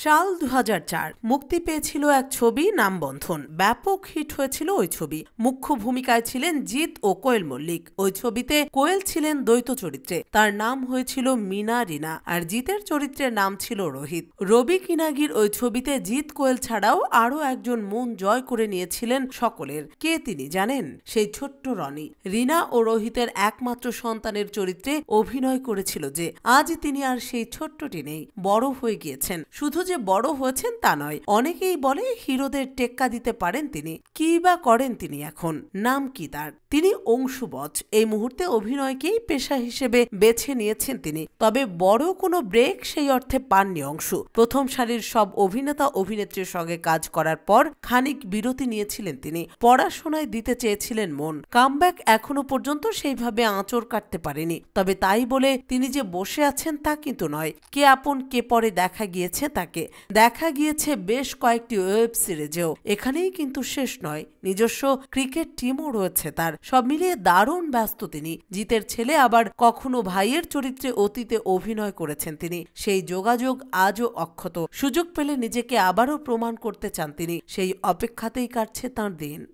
সাল ২০০৪ মুক্তি পেয়েছিল এক ছবি নাম বন্ধন। ব্যাপক হিট হয়েছিল ওই ছবি। মুখ্য ভূমিকায় ছিলেন জিৎ ও কোয়েল মল্লিক। ওই ছবিতে কোয়েল ছিলেন দ্বৈত চরিত্রে, তার নাম হয়েছিল মিনা রিনা, আর জিতের চরিত্রের নাম ছিল রোহিত। রবি কিনাগির ওই ছবিতে জিৎ কোয়েল ছাড়াও আরও একজন মন জয় করে নিয়েছিলেন সকলের। কে তিনি জানেন? সেই ছোট্ট রনি। রিনা ও রোহিতের একমাত্র সন্তানের চরিত্রে অভিনয় করেছিল যে। আজ তিনি আর সেই ছোট্টটি নেই, বড় হয়ে গিয়েছেন। শুধু যে বড় হয়েছেন তা নয়, অনেকেই বলে হিরোদের টেক্কা দিতে পারেন তিনি। কি বা করেন তিনি এখন? নাম কি তার? তিনি অংশুবচ। এই মুহূর্তে অভিনয়কেই পেশা হিসেবে বেছে নিয়েছেন তিনি। তবে বড় কোনো ব্রেক সেই অর্থে পাননি অংশু। প্রথম সারির সব অভিনেতা অভিনেত্রীর সঙ্গে কাজ করার পর খানিক বিরতি নিয়েছিলেন তিনি। পড়াশোনায় দিতে চেয়েছিলেন মন। কামব্যাক এখনো পর্যন্ত সেইভাবে আঁচড় কাটতে পারেনি। তবে তাই বলে তিনি যে বসে আছেন তা কিন্তু নয়। কে আপন কে পরে দেখা গিয়েছে তাকে। দেখা গিয়েছে বেশ কয়েকটি ওয়েব সিরিজেও। এখানেই কিন্তু শেষ নয়, নিজস্ব ক্রিকেট টিমও রয়েছে তার। সব মিলিয়ে দারুণ ব্যস্ত তিনি। জিতের ছেলে আবার কখনো ভাইয়ের চরিত্রে অতীতে অভিনয় করেছেন তিনি। সেই যোগাযোগ আজও অক্ষত। সুযোগ পেলে নিজেকে আবারও প্রমাণ করতে চান তিনি। সেই অপেক্ষাতেই কাটছে তাঁর দিন।